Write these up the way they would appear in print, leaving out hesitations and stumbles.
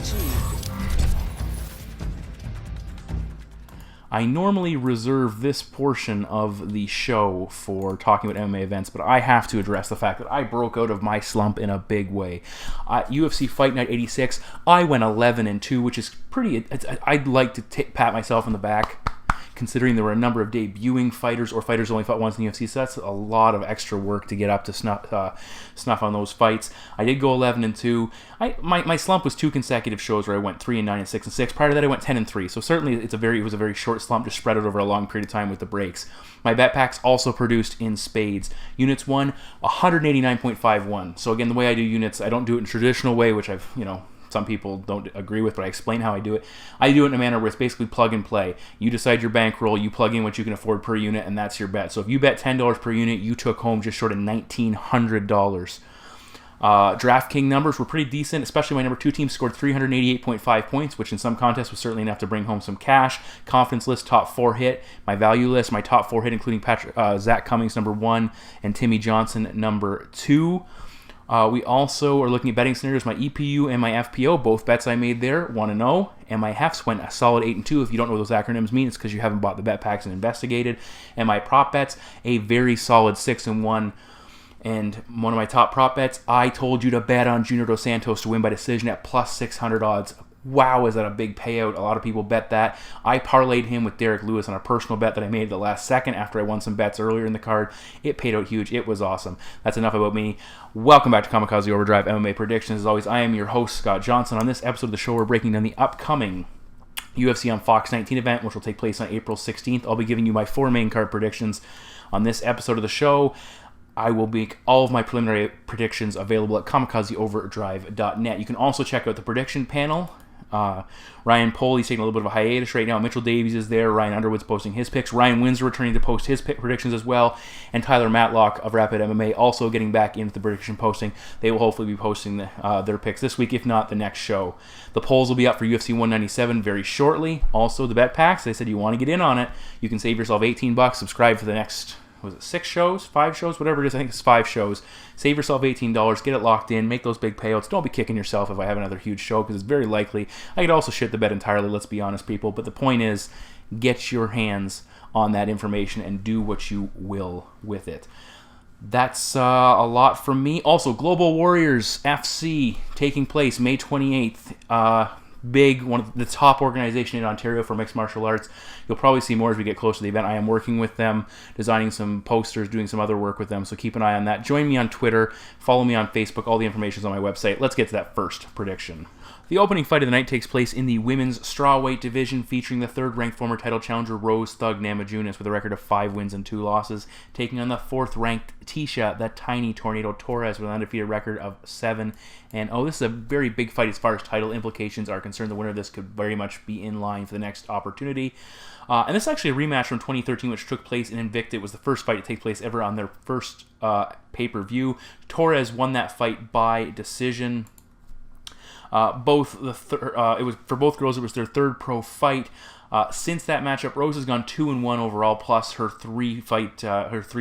achieved. I normally reserve this portion of the show for talking about MMA events, but I have to address the fact that I broke out of my slump in a big way. UFC Fight Night 86, I went 11-2, which is pretty... I'd like to pat myself on the back, considering there were a number of debuting fighters or fighters who only fought once in the UFC, so that's a lot of extra work to get up to snuff on those fights. I did go 11-2. My slump was 2 consecutive shows where I went 3-9 and 6-6. Prior to that, I went 10-3. So certainly it was a very short slump, just spread out over a long period of time with the breaks. My bet packs also produced in spades. Units won 189.51. So again, the way I do units, I don't do it in a traditional way, which I've some people don't agree with, but I explain how I do it. I do it in a manner where it's basically plug and play. You decide your bankroll, you plug in what you can afford per unit, and that's your bet. So if you bet $10 per unit, you took home just short of $1,900. DraftKings numbers were pretty decent, especially my number 2 team scored 388.5 points, which in some contests was certainly enough to bring home some cash. Confidence list, top 4 hit. My value list, my top 4 hit, including Zach Cummings, number 1, and Timmy Johnson, number 2. We also are looking at betting scenarios. My EPU and my FPO, both bets I made there, 1-0. And my hefts went a solid 8-2. If you don't know what those acronyms mean, it's because you haven't bought the bet packs and investigated. And my prop bets, a very solid 6-1. And one of my top prop bets, I told you to bet on Junior Dos Santos to win by decision at plus 600 odds. Wow, is that a big payout? A lot of people bet that. I parlayed him with Derek Lewis on a personal bet that I made at the last second after I won some bets earlier in the card. It paid out huge. It was awesome. That's enough about me. Welcome back to Kamikaze Overdrive MMA Predictions. As always, I am your host, Scott Johnson. On this episode of the show, we're breaking down the upcoming UFC on Fox 19 event, which will take place on April 16th. I'll be giving you my 4 main card predictions on this episode of the show. I will make all of my preliminary predictions available at kamikazeoverdrive.net. You can also check out the prediction panel. Ryan Poley's taking a little bit of a hiatus right now. Mitchell Davies is there. Ryan Underwood's posting his picks. Ryan Windsor returning to post his predictions as well. And Tyler Matlock of Rapid MMA also getting back into the prediction posting. They will hopefully be posting their picks this week, if not the next show. The polls will be up for UFC 197 very shortly. Also, the bet packs. They said you want to get in on it. You can save yourself $18. Subscribe for the next... was it 6 shows, 5 shows, whatever it is. I think it's 5 shows. Save yourself $18, get it locked in, make those big payouts. Don't be kicking yourself if I have another huge show, because it's very likely I could also shit the bed entirely, let's be honest, people. But the point is, get your hands on that information and do what you will with it. That's a lot from me. Also, Global Warriors FC taking place May 28th. Big, one of the top organization in Ontario for mixed martial arts. You'll probably see more as we get closer to the event. I am working with them, designing some posters, doing some other work with them, so keep an eye on that. Join me on Twitter, follow me on Facebook, all the information is on my website. Let's get to that first prediction. The opening fight of the night takes place in the women's strawweight division, featuring the 3rd-ranked former title challenger Rose Thug Namajunas with a record of 5 wins and 2 losses, taking on the 4th-ranked Tecia, the tiny Tornado Torres, with an undefeated record of 7-0. This is a very big fight as far as title implications are concerned. The winner of this could very much be in line for the next opportunity. And this is actually a rematch from 2013, which took place in Invicta. It was the first fight to take place ever on their first pay-per-view. Torres won that fight by decision. It was for both girls. It was their 3rd pro fight. Since that matchup, Rose has gone 2-1 overall, plus her 3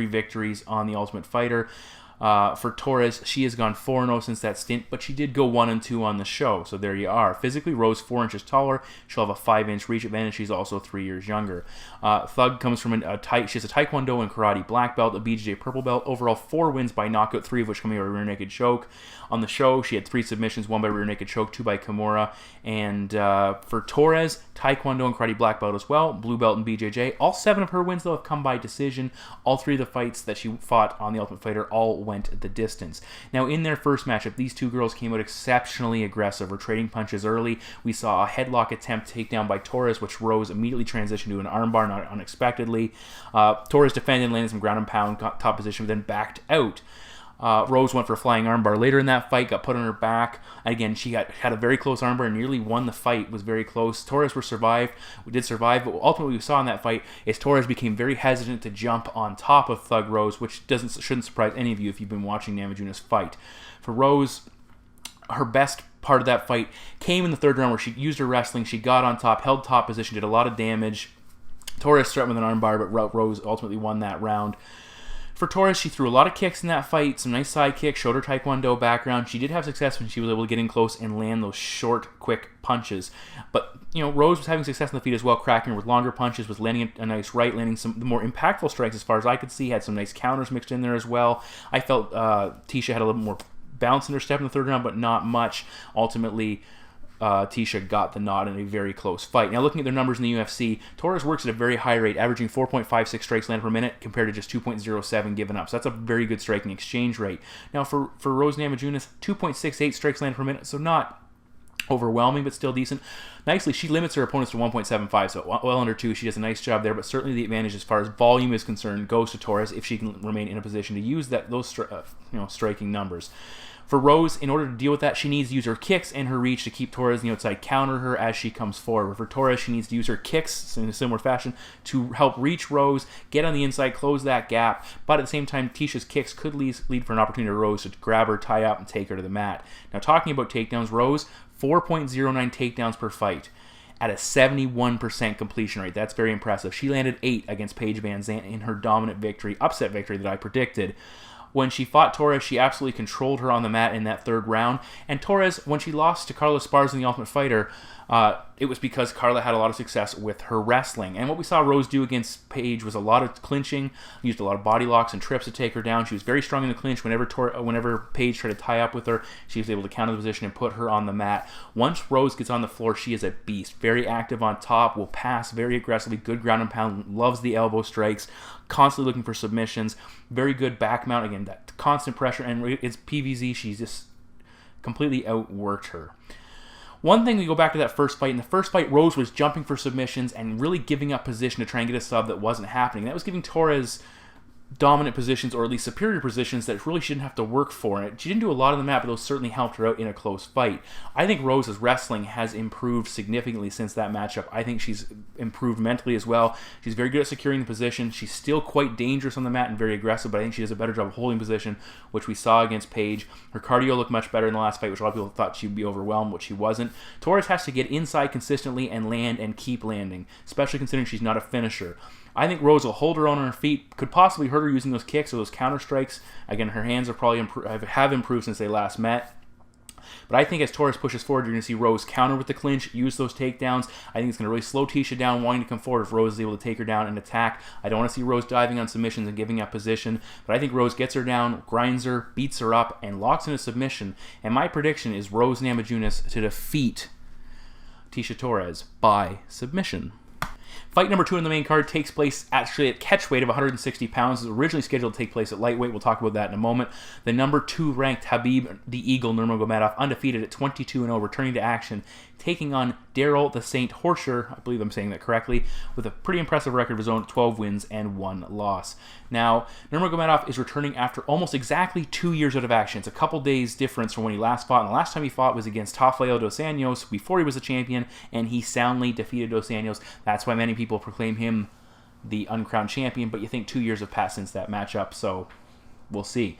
victories on The Ultimate Fighter. For Torres, she has gone 4-0 since that stint, but she did go 1-2 on the show, so there you are. Physically, Rose 4 inches taller. She'll have a 5-inch reach advantage. She's also 3 years younger. Thug comes from she has a Taekwondo and Karate black belt, a BJJ purple belt. Overall, 4 wins by knockout, 3 of which coming by rear naked choke. On the show, she had 3 submissions, 1 by rear naked choke, 2 by Kimura. And for Torres, Taekwondo and Karate black belt as well, blue belt and BJJ. All 7 of her wins, though, have come by decision. All 3 of the fights that she fought on The Ultimate Fighter all went the distance. Now, in their first matchup, these 2 girls came out exceptionally aggressive. Were trading punches early. We saw a headlock attempt takedown by Torres, which Rose immediately transitioned to an armbar, not unexpectedly. Torres defended, landed some ground and pound, got top position, but then backed out. Rose went for a flying armbar later in that fight, got put on her back. Again, she had a very close armbar and nearly won the fight. Was very close. Torres did survive, but ultimately we saw in that fight is Torres became very hesitant to jump on top of Thug Rose, which shouldn't surprise any of you if you've been watching Namajunas fight. For Rose, her best part of that fight came in the 3rd round, where she used her wrestling. She got on top, held top position, did a lot of damage. Torres threatened with an armbar, but Rose ultimately won that round. For Torres, she threw a lot of kicks in that fight, some nice side kicks, showed her Taekwondo background. She did have success when she was able to get in close and land those short, quick punches. But, Rose was having success on the feet as well, cracking her with longer punches, was landing a nice right, landing some the more impactful strikes as far as I could see, had some nice counters mixed in there as well. I felt Tecia had a little more bounce in her step in the third round, but not much. Ultimately, Tecia got the nod in a very close fight. Now, looking at their numbers in the UFC, Torres works at a very high rate, averaging 4.56 strikes landed per minute compared to just 2.07 given up. So that's a very good striking exchange rate. Now, for Rose Namajunas, 2.68 strikes landed per minute, so not overwhelming, but still decent. Nicely, she limits her opponents to 1.75, so well under 2. She does a nice job there, but certainly the advantage as far as volume is concerned goes to Torres if she can remain in a position to use those striking numbers. For Rose, in order to deal with that, she needs to use her kicks and her reach to keep Torres on the outside, counter her as she comes forward. For Torres, she needs to use her kicks in a similar fashion to help reach Rose, get on the inside, close that gap. But at the same time, Tecia's kicks could lead for an opportunity to Rose to grab her, tie up, and take her to the mat. Now, talking about takedowns, Rose, 4.09 takedowns per fight at a 71% completion rate. That's very impressive. She landed 8 against Paige Van Zandt in her dominant victory, upset victory that I predicted. When she fought Torres, she absolutely controlled her on the mat in that third round. And Torres, when she lost to Carla Esparza in The Ultimate Fighter, it was because Carla had a lot of success with her wrestling. And what we saw Rose do against Paige was a lot of clinching, used a lot of body locks and trips to take her down. She was very strong in the clinch. Whenever Paige tried to tie up with her, she was able to counter the position and put her on the mat. Once Rose gets on the floor, she is a beast. Very active on top, will pass very aggressively, good ground and pound, loves the elbow strikes, constantly looking for submissions, very good back mount. Again, that constant pressure, and it's PVZ. She's just completely outworked her. One thing, we go back to that first fight. In the first fight, Rose was jumping for submissions and really giving up position to try and get a sub that wasn't happening. That was giving Torres dominant positions, or at least superior positions, that really shouldn't have to work for it. She didn't do a lot on the map, but those certainly helped her out in a close fight. I think Rose's wrestling has improved significantly since that matchup. I think she's improved mentally as well. She's very good at securing the position. She's still quite dangerous on the mat and very aggressive, but I think she does a better job of holding position, which we saw against Paige. Her cardio looked much better in the last fight, which a lot of people thought she'd be overwhelmed, which she wasn't. Torres has to get inside consistently and land and keep landing, especially considering she's not a finisher. I think Rose will hold her own on her feet, could possibly hurt her using those kicks or those counter strikes. Again, her hands are probably have improved since they last met. But I think as Torres pushes forward, you're going to see Rose counter with the clinch, use those takedowns. I think it's going to really slow Tecia down, wanting to come forward if Rose is able to take her down and attack. I don't want to see Rose diving on submissions and giving up position, but I think Rose gets her down, grinds her, beats her up, and locks in a submission. And my prediction is Rose Namajunas to defeat Tecia Torres by submission. Fight number 2 on the main card takes place actually at catchweight of 160 pounds. It was originally scheduled to take place at lightweight. We'll talk about that in a moment. The number 2 ranked Khabib, the Eagle Nurmagomedov, undefeated at 22-0, returning to action, taking on Darrell the Saint Horcher, I believe I'm saying that correctly, with a pretty impressive record of his own, 12 wins and 1 loss. Now, Nurmagomedov is returning after almost exactly 2 years out of action. It's a couple days difference from when he last fought, and the last time he fought was against Rafael dos Anjos before he was a champion, and he soundly defeated dos Anjos. That's why many people proclaim him the uncrowned champion, but you think 2 years have passed since that matchup, so we'll see.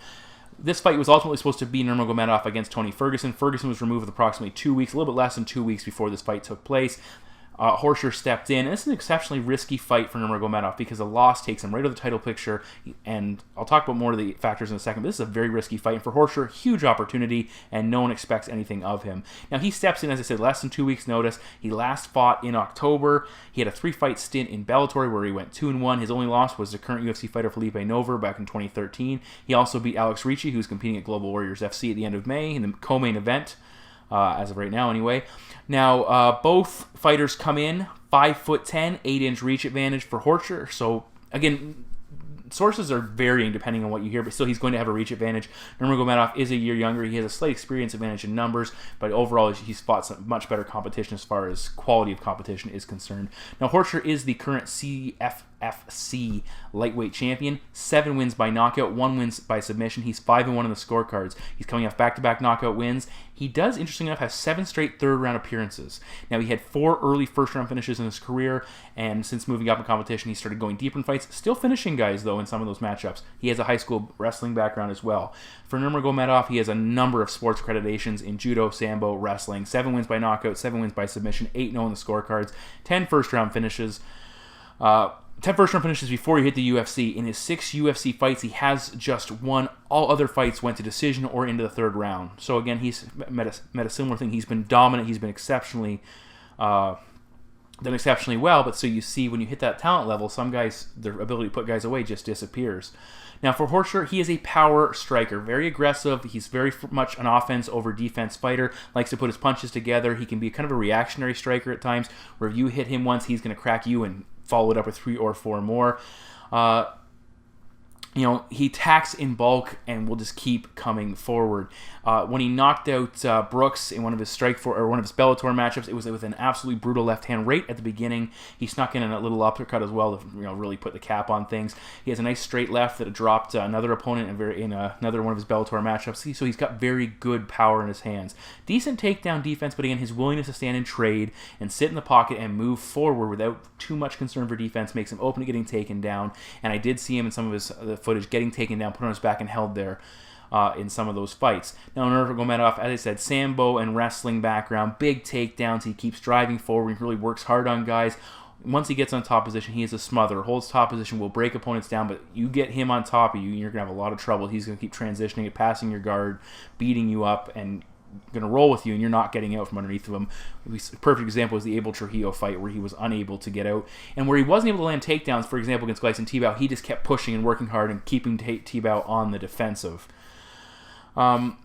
This fight was ultimately supposed to be Nurmagomedov against Tony Ferguson. Ferguson was removed with approximately 2 weeks, a little bit less than 2 weeks before this fight took place. Horcher stepped in. This is an exceptionally risky fight for Nurmagomedov because a loss takes him right out of the title picture, and I'll talk about more of the factors in a second, but this is a very risky fight, and for Horcher, huge opportunity, and no one expects anything of him. Now, he steps in, as I said, less than 2 weeks' notice. He last fought in October. He had a 3-fight stint in Bellator where he went 2-1. His only loss was the current UFC fighter Felipe Nover back in 2013. He also beat Alex Ricci, who's competing at Global Warriors FC at the end of May in the co-main event. As of right now, anyway. Now, both fighters come in 5'10", 8-inch reach advantage for Horcher. So, again, sources are varying depending on what you hear, but still he's going to have a reach advantage. Nurmagomedov is a year younger. He has a slight experience advantage in numbers, but overall he's fought some much better competition as far as quality of competition is concerned. Now, Horcher is the current CFFC lightweight champion. 7 wins by knockout, 1 wins by submission. He's 5-1 in the scorecards. He's coming off back-to-back knockout wins. He does, interestingly enough, have 7 straight third-round appearances. Now, he had 4 early first-round finishes in his career, and since moving up in competition, he started going deeper in fights, still finishing guys, though, in some of those matchups. He has a high school wrestling background as well. For Nurmagomedov, he has a number of sports accreditations in judo, sambo, wrestling. 7 wins by knockout, 7 wins by submission, 8-0 in the scorecards, 10 first-round finishes. 10 first-round finishes before he hit the UFC. In his 6 UFC fights, he has just won. All other fights went to decision or into the third round. So again, he's met a similar thing. He's been dominant. He's been exceptionally done exceptionally well. But so you see, when you hit that talent level, some guys, their ability to put guys away just disappears. Now for Horcher, he is a power striker, very aggressive. He's very much an offense over defense fighter. Likes to put his punches together. He can be kind of a reactionary striker at times, where if you hit him once, he's going to crack you and follow it up with 3 or 4 more. He attacks in bulk and will just keep coming forward. When he knocked out Brooks in one of his one of his Bellator matchups, it was with an absolutely brutal left hand right at the beginning. He snuck in a little uppercut as well to really put the cap on things. He has a nice straight left that dropped another opponent in another one of his Bellator matchups. So he's got very good power in his hands. Decent takedown defense, but again, his willingness to stand and trade and sit in the pocket and move forward without too much concern for defense makes him open to getting taken down. And I did see him in some of his footage getting taken down, put on his back, and held there in some of those fights. Now, Nurmagomedov, as I said, sambo and wrestling background, big takedowns. He keeps driving forward. He really works hard on guys. Once he gets on top position, he is a smotherer. Holds top position, will break opponents down, but you get him on top of you, and you're going to have a lot of trouble. He's going to keep transitioning it, passing your guard, beating you up, and going to roll with you, and you're not getting out from underneath of him. A perfect example is the Abel Trujillo fight, where he was unable to get out, and where he wasn't able to land takedowns. For example, against Gleison Tibau, he just kept pushing and working hard and keeping Tibau on the defensive. I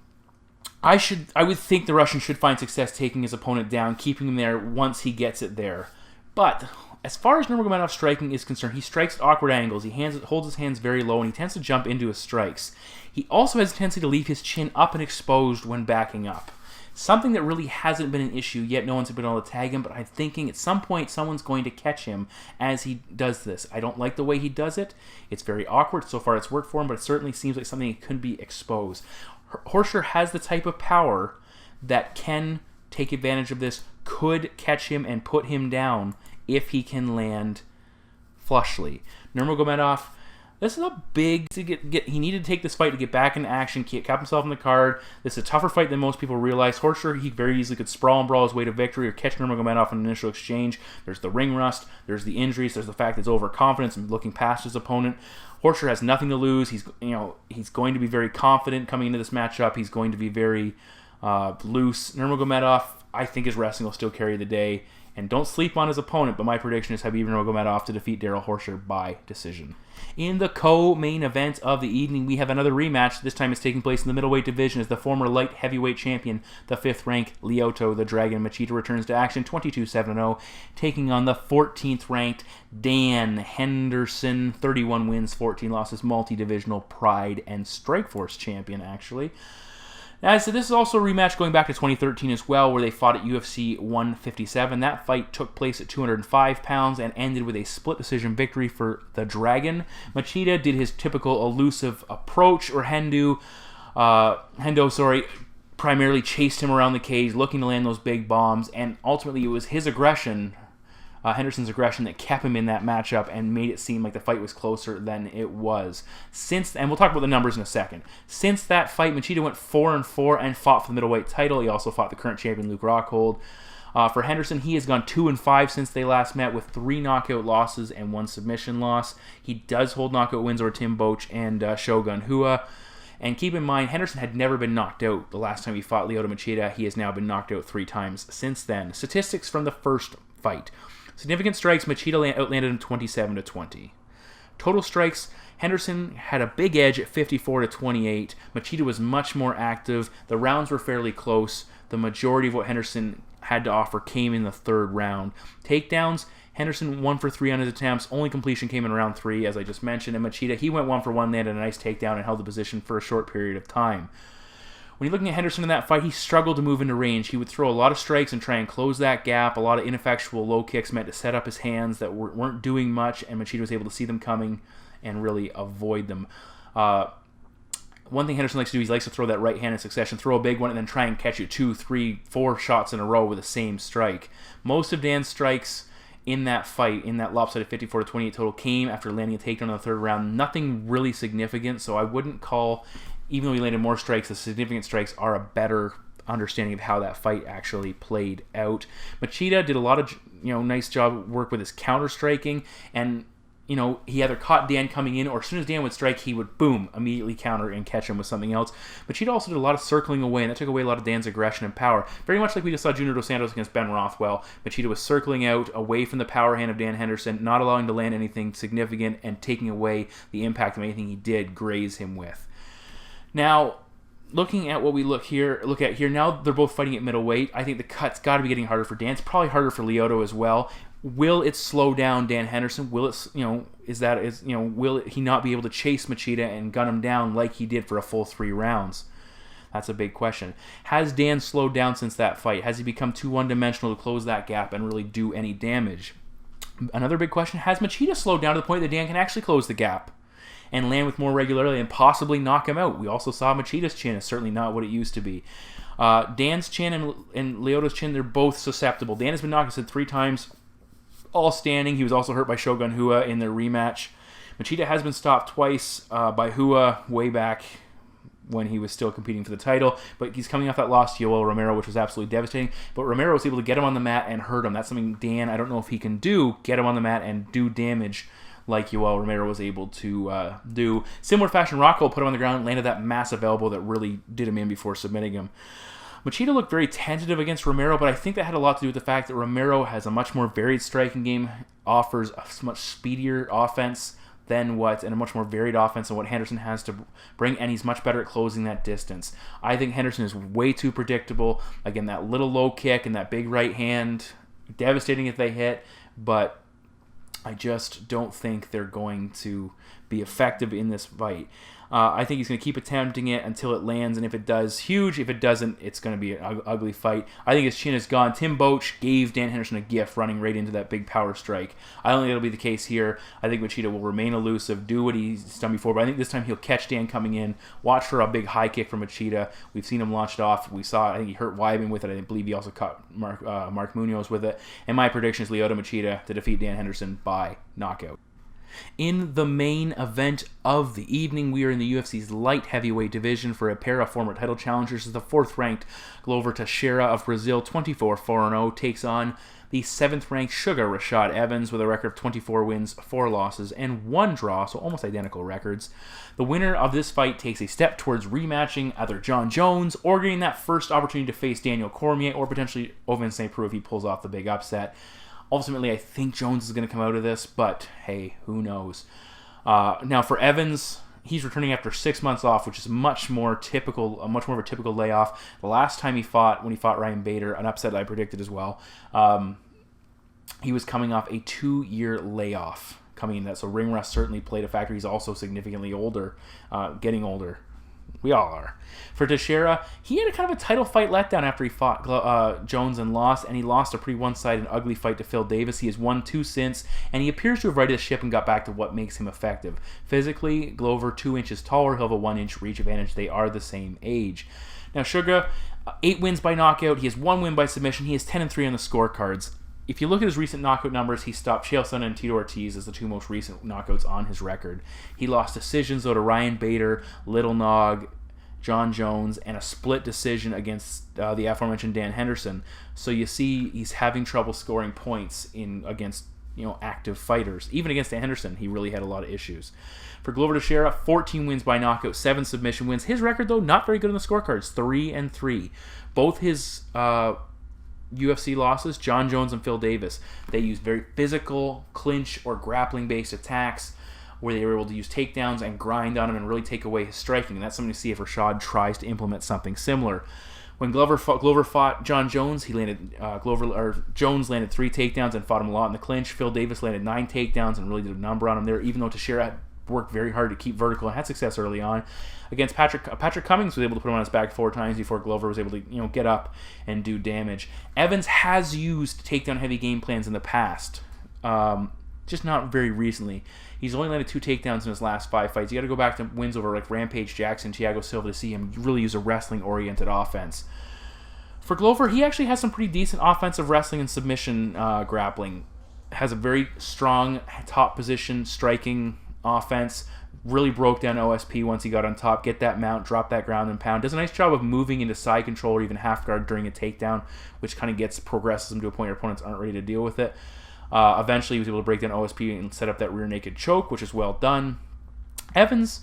would think the Russian should find success taking his opponent down, keeping him there once he gets it there. But as far as Nurmagomedov's striking is concerned, he strikes at awkward angles. He holds his hands very low, and he tends to jump into his strikes. He also has a tendency to leave his chin up and exposed when backing up. Something that really hasn't been an issue yet. No one's been able to tag him, but I'm thinking at some point someone's going to catch him as he does this. I don't like the way he does it. It's very awkward. So far it's worked for him, but it certainly seems like something that could be exposed. Horcher has the type of power that can take advantage of this, could catch him and put him down if he can land flushly. Nurmagomedov, this is a big to get. He needed to take this fight to get back into action, kept himself in the card. This is a tougher fight than most people realize. Horcher, he very easily could sprawl and brawl his way to victory or catch Nurmagomedov in an initial exchange. There's the ring rust, there's the injuries, there's the fact that he's overconfidence and looking past his opponent. Horcher has nothing to lose. He's going to be very confident coming into this matchup. He's going to be very loose. Nurmagomedov, I think his wrestling will still carry the day. And don't sleep on his opponent, but my prediction is Khabib Nurmagomedov to defeat Darrell Horcher by decision. In the co-main event of the evening, we have another rematch. This time it's taking place in the middleweight division as the former light heavyweight champion, the 5th-ranked Lyoto, the Dragon Machida, returns to action 22-7-0, taking on the 14th-ranked Dan Henderson, 31 wins, 14 losses, multi-divisional Pride and Strikeforce champion, actually. Now, I said this is also a rematch going back to 2013 as well, where they fought at UFC 157. That fight took place at 205 pounds and ended with a split decision victory for the Dragon. Machida did his typical elusive approach, or Hendo, primarily chased him around the cage, looking to land those big bombs, and ultimately it was his aggression, Henderson's aggression, that kept him in that matchup and made it seem like the fight was closer than it was. And we'll talk about the numbers in a second. Since that fight, Machida went 4-4 and fought for the middleweight title. He also fought the current champion, Luke Rockhold. For Henderson, he has gone 2-5 since they last met, with 3 knockout losses and 1 submission loss. He does hold knockout wins over Tim Boetsch and Shogun Rua. And keep in mind, Henderson had never been knocked out the last time he fought Lyoto Machida. He has now been knocked out 3 times since then. Statistics from the first fight. Significant strikes, Machida outlanded him 27-20. Total strikes, Henderson had a big edge at 54-28. Machida was much more active. The rounds were fairly close. The majority of what Henderson had to offer came in the 3rd round. Takedowns, Henderson 1 for 3 on his attempts. Only completion came in round 3, as I just mentioned. And Machida, he went 1 for 1, landed a nice takedown, and held the position for a short period of time. When you're looking at Henderson in that fight, he struggled to move into range. He would throw a lot of strikes and try and close that gap. A lot of ineffectual low kicks meant to set up his hands that weren't doing much, and Machida was able to see them coming and really avoid them. One thing Henderson likes to do, he likes to throw that right hand in succession, throw a big one, and then try and catch you 2, 3, 4 shots in a row with the same strike. Most of Dan's strikes in that fight, in that lopsided 54-28 total, came after landing a takedown in the 3rd round. Nothing really significant, so I wouldn't call, even though he landed more strikes, the significant strikes are a better understanding of how that fight actually played out. Machida did a lot of nice job work with his counter striking, and he either caught Dan coming in, or as soon as Dan would strike, he would, boom, immediately counter and catch him with something else. Machida also did a lot of circling away, and that took away a lot of Dan's aggression and power. Very much like we just saw Junior Dos Santos against Ben Rothwell. Machida was circling out, away from the power hand of Dan Henderson, not allowing to land anything significant, and taking away the impact of anything he did graze him with. Now, looking at what we look at here, now they're both fighting at middleweight. I think the cut's got to be getting harder for Dan. It's probably harder for Lyoto as well. Will it slow down Dan Henderson? Will it, will he not be able to chase Machida and gun him down like he did for a full 3 rounds? That's a big question. Has Dan slowed down since that fight? Has he become too one-dimensional to close that gap and really do any damage? Another big question, has Machida slowed down to the point that Dan can actually close the gap and land with more regularity and possibly knock him out? We also saw Machida's chin is certainly not what it used to be. Dan's chin and Lyoto's chin, they're both susceptible. Dan has been knocked, I said, 3 times, all standing. He was also hurt by Shogun Rua in their rematch. Machida has been stopped twice by Rua way back when he was still competing for the title, but he's coming off that loss to Yoel Romero, which was absolutely devastating. But Romero was able to get him on the mat and hurt him. That's something Dan, I don't know if he can do, get him on the mat and do damage like Yoel Romero was able to do. Similar fashion, Raquel put him on the ground, landed that massive elbow that really did him in before submitting him. Machida looked very tentative against Romero, but I think that had a lot to do with the fact that Romero has a much more varied striking game, offers a much speedier offense and a much more varied offense than what Henderson has to bring, and he's much better at closing that distance. I think Henderson is way too predictable. Again, that little low kick and that big right hand, devastating if they hit, but I just don't think they're going to be effective in this fight. I think he's going to keep attempting it until it lands, and if it does, huge. If it doesn't, it's going to be an ugly fight. I think his chin is gone. Tim Boetsch gave Dan Henderson a gift running right into that big power strike. I don't think it'll be the case here. I think Machida will remain elusive, do what he's done before, but I think this time he'll catch Dan coming in, watch for a big high kick from Machida. We've seen him launched off. I think he hurt Weidman with it. I believe he also caught Mark Munoz with it. And my prediction is Lyoto Machida to defeat Dan Henderson by knockout. In the main event of the evening, we are in the UFC's light heavyweight division for a pair of former title challengers. The 4th-ranked Glover Teixeira of Brazil, 24-4-0, takes on the 7th-ranked Sugar Rashad Evans with a record of 24 wins, 4 losses, and 1 draw, so almost identical records. The winner of this fight takes a step towards rematching either Jon Jones or getting that first opportunity to face Daniel Cormier or potentially Ovince St. Preux if he pulls off the big upset. Ultimately, I think Jones is going to come out of this, but hey, who knows? Now, for Evans, he's returning after 6 months off, which is much more of a typical layoff. The last time when he fought Ryan Bader, an upset that I predicted as well, he was coming off a 2-year layoff coming in that. So ring rust certainly played a factor. He's also significantly older, getting older. We all are. For Teixeira, he had a kind of a title fight letdown after he fought Jones and lost, and he lost a pretty one-sided, ugly fight to Phil Davis. He has won 2 since, and he appears to have righted the ship and got back to what makes him effective. Physically, Glover 2 inches taller. He'll have a 1-inch reach advantage. They are the same age. Now, Sugar, 8 wins by knockout. He has 1 win by submission. He has 10-3 on the scorecards. If you look at his recent knockout numbers, he stopped Chael Sonnen and Tito Ortiz as the 2 most recent knockouts on his record. He lost decisions, though, to Ryan Bader, Little Nog, Jon Jones, and a split decision against the aforementioned Dan Henderson. So you see he's having trouble scoring points against active fighters. Even against Dan Henderson, he really had a lot of issues. For Glover Teixeira, 14 wins by knockout, 7 submission wins. His record, though, not very good on the scorecards, 3-3. Both his UFC losses, Jon Jones and Phil Davis, they used very physical, clinch or grappling-based attacks where they were able to use takedowns and grind on him and really take away his striking. And that's something to see if Rashad tries to implement something similar. When Glover fought Jon Jones, Jones landed 3 takedowns and fought him a lot in the clinch. Phil Davis landed 9 takedowns and really did a number on him there, even though Teixeira worked very hard to keep vertical and had success early on. Against Patrick Cummings was able to put him on his back 4 times before Glover was able to get up and do damage. Evans has used takedown heavy game plans in the past, just not very recently. He's only landed 2 takedowns in his last 5 fights. You got to go back to wins over like Rampage Jackson, Thiago Silva to see him really use a wrestling-oriented offense. For Glover, he actually has some pretty decent offensive wrestling and submission grappling. Has a very strong top position striking offense. Really broke down OSP once he got on top. Get that mount, drop that ground and pound. Does a nice job of moving into side control or even half guard during a takedown, which kind of progresses him to a point where opponents aren't ready to deal with it. Eventually, he was able to break down OSP and set up that rear naked choke, which is well done. Evans,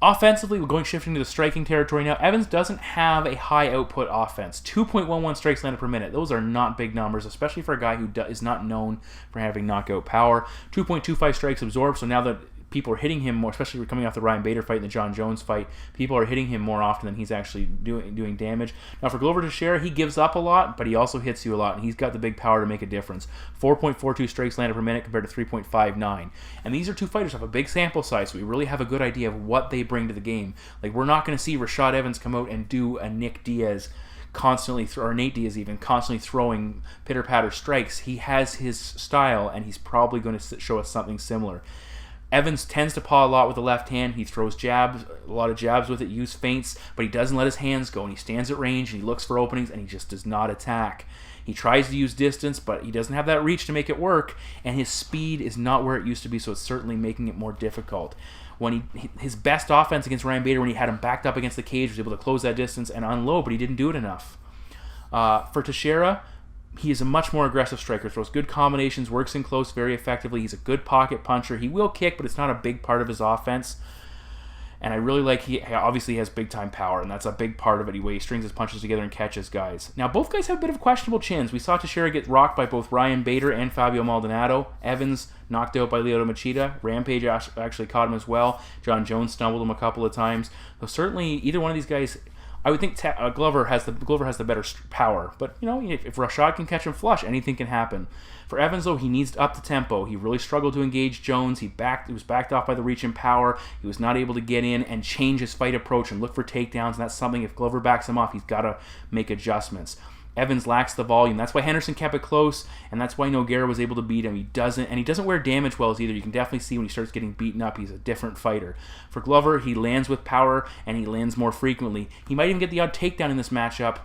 offensively, we're shifting to the striking territory now. Evans doesn't have a high output offense. 2.11 strikes landed per minute. Those are not big numbers, especially for a guy who is not known for having knockout power. 2.25 strikes absorbed, so now that people are hitting him more, especially coming off the Ryan Bader fight and the John Jones fight, people are hitting him more often than he's actually doing damage. Now for Glover Teixeira, he gives up a lot, but he also hits you a lot, and he's got the big power to make a difference. 4.42 strikes landed per minute compared to 3.59. And these are two fighters who have a big sample size, so we really have a good idea of what they bring to the game. Like, we're not going to see Rashad Evans come out and do a Nick Diaz constantly, or Nate Diaz even, constantly throwing pitter-patter strikes. He has his style, and he's probably going to show us something similar. Evans tends to paw a lot with the left hand. He throws jabs, a lot of jabs with it, use feints, but he doesn't let his hands go, and he stands at range, and he looks for openings, and he just does not attack. He tries to use distance, but he doesn't have that reach to make it work, and his speed is not where it used to be, so it's certainly making it more difficult. When his best offense against Ryan Bader, when he had him backed up against the cage, was able to close that distance and unload, but he didn't do it enough. For Teixeira, he is a much more aggressive striker, throws good combinations, works in close very effectively. He's a good pocket puncher. He will kick, but it's not a big part of his offense. And I really like, he obviously has big-time power, and that's a big part of it. He strings his punches together and catches guys. Now, both guys have a bit of questionable chins. We saw Teixeira get rocked by both Ryan Bader and Fabio Maldonado. Evans knocked out by Lyoto Machida. Rampage actually caught him as well. John Jones stumbled him a couple of times. So certainly, either one of these guys, I would think Glover has the better power, but if Rashad can catch him flush, anything can happen. For Evans, though, he needs to up the tempo. He really struggled to engage Jones. He was backed off by the reach and power. He was not able to get in and change his fight approach and look for takedowns. And that's something, if Glover backs him off, he's got to make adjustments. Evans lacks the volume. That's why Henderson kept it close, and that's why Nogueira was able to beat him. He doesn't wear damage wells either. You can definitely see when he starts getting beaten up, he's a different fighter. For Glover, he lands with power, and he lands more frequently. He might even get the odd takedown in this matchup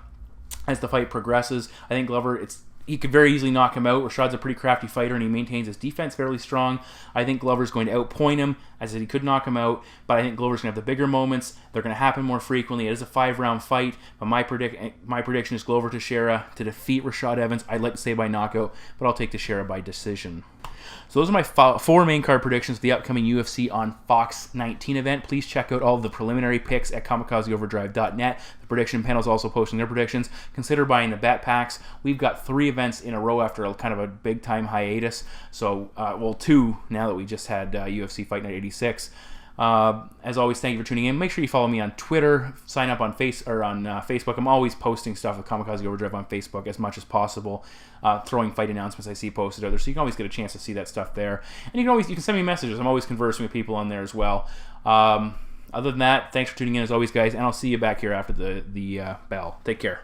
as the fight progresses. I think Glover, he could very easily knock him out. Rashad's a pretty crafty fighter, and he maintains his defense fairly strong. I think Glover's going to outpoint him. I said he could knock him out, but I think Glover's going to have the bigger moments. They're going to happen more frequently. It is a 5-round fight, but my prediction is Glover Teixeira to defeat Rashad Evans. I'd like to say by knockout, but I'll take Teixeira by decision. So those are my 4 main card predictions for the upcoming UFC on Fox 19 event. Please check out all of the preliminary picks at kamikazeoverdrive.net. The prediction panel is also posting their predictions. Consider buying the bet packs. We've got 3 events in a row after kind of a big-time hiatus. So, 2 now that we just had UFC Fight Night 86. As always, thank you for tuning in. Make sure you follow me on Twitter. Sign up on Facebook. I'm always posting stuff with Kamikaze Overdrive on Facebook as much as possible. Throwing fight announcements I see posted out there, so you can always get a chance to see that stuff there. And you can send me messages. I'm always conversing with people on there as well. Other than that, thanks for tuning in as always, guys, and I'll see you back here after the bell. Take care.